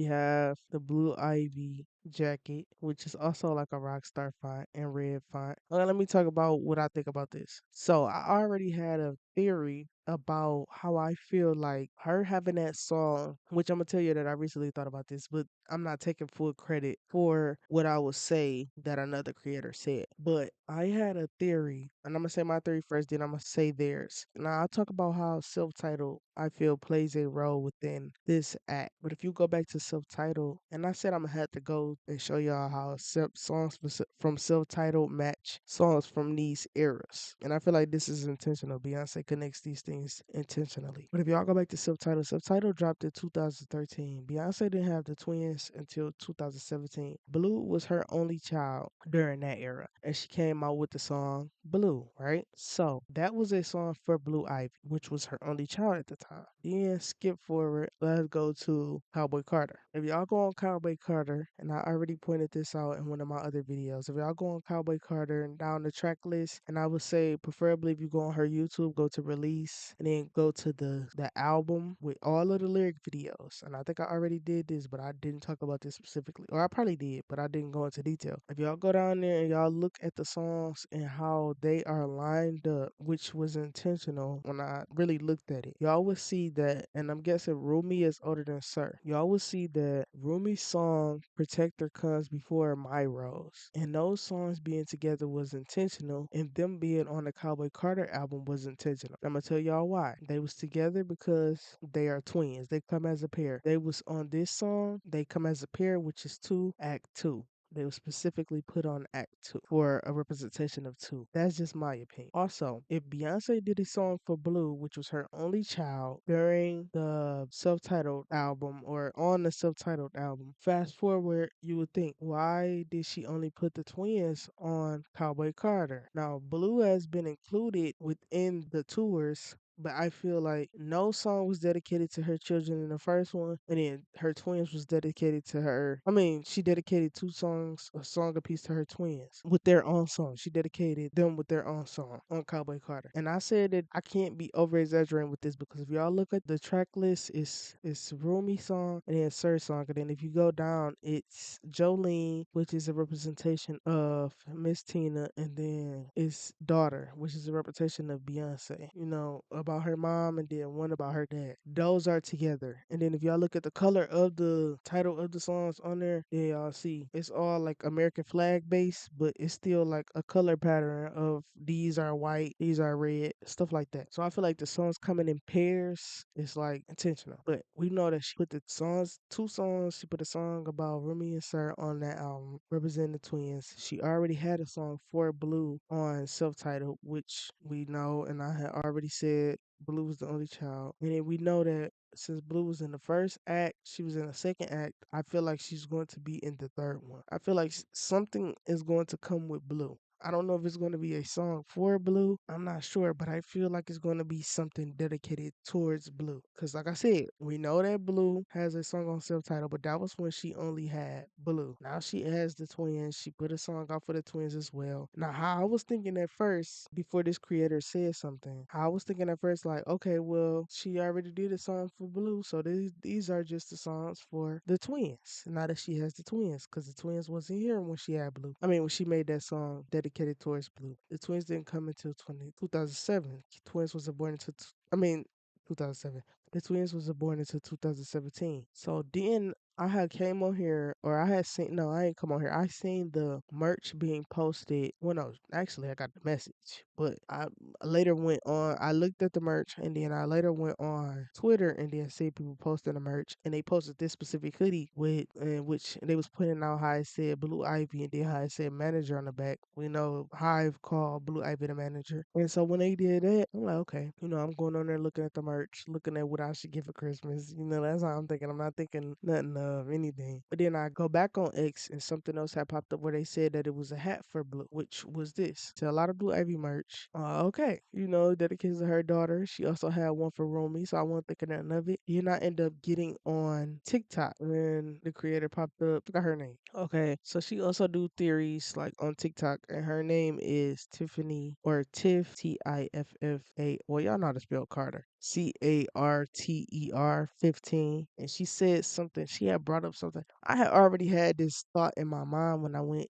We have the Blue Ivy jacket, which is also like a Rockstar font and red font. Let me talk about what I think about this. So I already had a theory about how I feel like her having that song, which I'm gonna tell you that I recently thought about this, but I'm not taking full credit for what I would say that another creator said. But I had a theory, and I'm gonna say my theory first, then I'm gonna say theirs. Now I'll talk about how self-titled I feel plays a role within this act. But if you go back to self-titled, and I said I'm gonna have to go and show y'all how songs from self-titled match songs from these eras. And I feel like this is intentional. Beyonce connects these things intentionally. But if y'all go back to self-titled, self-titled dropped in 2013. Beyonce didn't have the twins until 2017. Blue was her only child during that era, and she came out with the song Blue, right? So that was a song for Blue Ivy, which was her only child at the time. Then skip forward, let's go to Cowboy Carter. If y'all go on Cowboy Carter, and I already pointed this out in one of my other videos, if y'all go on Cowboy Carter and down the track list, and I would say preferably if you go on her YouTube, go to release and then go to the album with all of the lyric videos. And I think I already did this, but I didn't talk about this specifically. Or I probably did, but I didn't go into detail. If y'all go down there and y'all look at the songs and how they are lined up, which was intentional when I really looked at it, y'all would see that, and I'm guessing Rumi is older than Sir. Y'all would see that Rumi's song Protector comes before My Rose. And those songs being together was intentional, and them being on the Cowboy Carter album was intentional. I'm gonna tell y'all why. They was together because they are twins. They come as a pair. They was on this song, they come as a pair, which is two, act two. They were specifically put on Act 2 for a representation of two. That's just my opinion. Also, if Beyonce did a song for Blue, which was her only child, during the self-titled album or on the self-titled album, fast forward, you would think, why did she only put the twins on Cowboy Carter? Now, Blue has been included within the tours, but I feel like no song was dedicated to her children in the first one, and then her twins was dedicated to her. I mean, she dedicated two songs, a song apiece to her twins with their own song. She dedicated them with their own song on Cowboy Carter. And I said that I can't be over exaggerating with this because if y'all look at the track list, it's Rumi song and then Sir song, and then if you go down, it's Jolene, which is a representation of Miss Tina, and then it's Daughter, which is a representation of Beyonce. You know, about her mom, and then one about her dad. Those are together. And then if y'all look at the color of the title of the songs on there, yeah, y'all see it's all like American flag based, but it's still like a color pattern of these are white, these are red, stuff like that. So I feel like the songs coming in pairs is like intentional. But we know that she put the songs, two songs, she put a song about Rumi and Sir on that album, representing the twins. She already had a song for Blue on self-titled, which we know, and I had already said Blue was the only child. And then we know that since Blue was in the first act, she was in the second act. I feel like she's going to be in the third one. I feel like something is going to come with Blue. I don't know if it's going to be a song for Blue. I'm not sure, but I feel like it's going to be something dedicated towards Blue. Because, like I said, we know that Blue has a song on self title, but that was when she only had Blue. Now she has the twins. She put a song out for the twins as well. Now, how I was thinking at first, before this creator said something, how I was thinking at first, like, okay, well, she already did a song for Blue, so these are just the songs for the twins. Now that she has the twins, because the twins wasn't here when she had Blue. I mean, when she made that song dedicated towards Blue. The twins didn't come until 2007. Twins was born into, I mean, 2007. The twins was born into 2017. So then I had came on here, or I had seen, no, I ain't come on here. I seen the merch being posted. Well, no, actually, I got the message, but I later went on, I looked at the merch, and then I later went on Twitter and then see people posting the merch, and they posted this specific hoodie with, which they was putting out how it said Blue Ivy and then how it said manager on the back. We know Hive called Blue Ivy the manager. And so when they did that, I'm like, okay, I'm going on there looking at the merch, looking at what I should get for Christmas. That's how I'm thinking. I'm not thinking nothing of anything. But then I go back on X and something else had popped up where they said that it was a hat for Blue, which was this. So a lot of Blue Ivy merch. Okay, dedicated to her daughter. She also had one for Romy, so I wasn't thinking nothing of it. Then I end up getting on TikTok when the creator popped up. Forgot her name. Okay, so she also do theories like on TikTok, and her name is Tiffany or Tiff Tiffa. Well, y'all know how to spell Carter. Carter 15, and she said something. She had brought up something. I had already had this thought in my mind when I went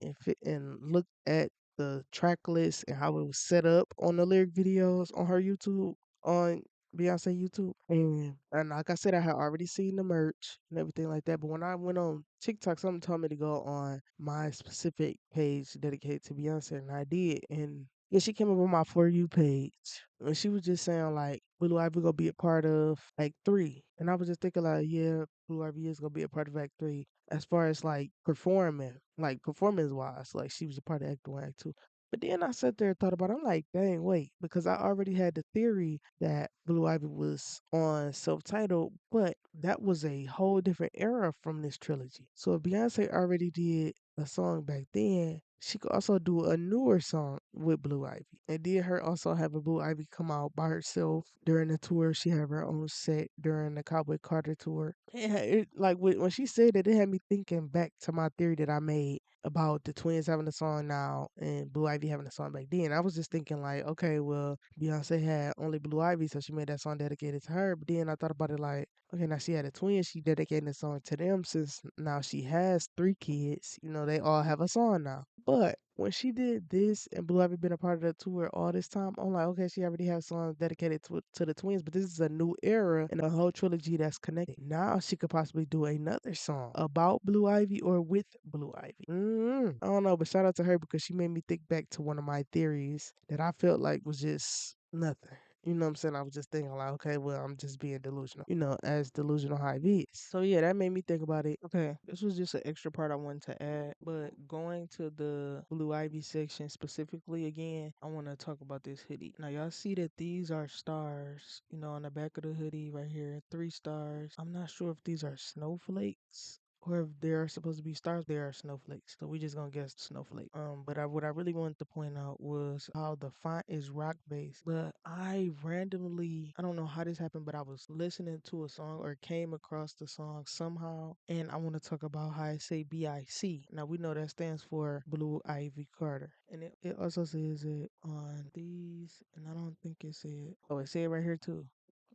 and looked at the track list and how it was set up on the lyric videos on her YouTube, on Beyonce YouTube. And like I said, I had already seen the merch and everything like that. But when I went on TikTok, something told me to go on my specific page dedicated to Beyonce, and I did. And yeah, she came up on my For You page, and she was just saying like Blue Ivy gonna be a part of Act 3. And I was just thinking like, yeah, Blue Ivy is gonna be a part of Act 3 as far as like performing, like performance wise, like she was a part of Act 1, Act 2. But then I sat there and thought about it. I'm like, dang, wait, because I already had the theory that Blue Ivy was on self-titled, but that was a whole different era from this trilogy. So if Beyonce already did a song back then, she could also do a newer song with Blue Ivy. And did her also have a Blue Ivy come out by herself during the tour? She had her own set during the Cowboy Carter tour. Yeah, like when she said that, it had me thinking back to my theory that I made about the twins having a song now and Blue Ivy having a song back then. I was just thinking like, okay, well, Beyonce had only Blue Ivy, so she made that song dedicated to her. But then I thought about it like, okay, now she had a twin, she dedicated the song to them since now she has three kids. You know, they all have a song now. But when she did this and Blue Ivy been a part of the tour all this time, I'm like, okay, she already has songs dedicated to the twins, but this is a new era and a whole trilogy that's connected. Now she could possibly do another song about Blue Ivy or with Blue Ivy. I don't know, but shout out to her because she made me think back to one of my theories that I felt like was just nothing. You know what I'm saying? I was just thinking like, okay, well, I'm just being delusional. You know, as delusional how it is. So yeah, that made me think about it. Okay, this was just an extra part I wanted to add. But going to the Blue Ivy section specifically again, I want to talk about this hoodie. Now y'all see that these are stars, you know, on the back of the hoodie right here, 3 stars. I'm not sure if these are snowflakes or if there are supposed to be stars, there are snowflakes. So we just gonna guess snowflake. But what I really wanted to point out was how the font is rock based. But I randomly, I don't know how this happened, but I was listening to a song or came across the song somehow, and I want to talk about how I say BIC. Now we know that stands for Blue Ivy Carter, and it also says it on these, and I don't think it said. Oh, it said right here too,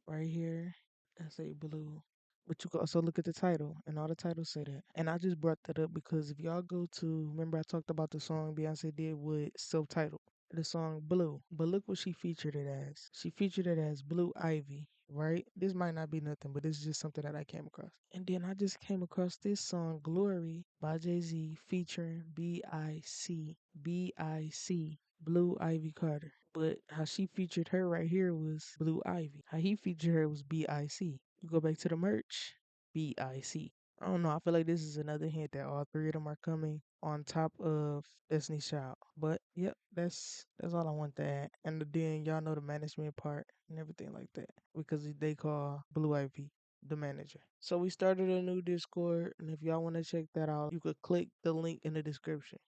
right here. I say blue. But you can also look at the title, and all the titles say that. And I just brought that up because if y'all go to, remember I talked about the song Beyonce did with self-titled, the song Blue. But look what she featured it as. She featured it as Blue Ivy, right? This might not be nothing, but this is just something that I came across. And then I just came across this song Glory by Jay-Z featuring B.I.C. B.I.C. Blue Ivy Carter. But how she featured her right here was Blue Ivy. How he featured her was BIC. You go back to the merch, BIC. I don't know. I feel like this is another hint that all three of them are coming on top of Destiny's Child. But yep, that's all I want to add. And then y'all know the management part and everything like that because they call Blue Ivy the manager. So we started a new Discord, and if y'all want to check that out, you could click the link in the description.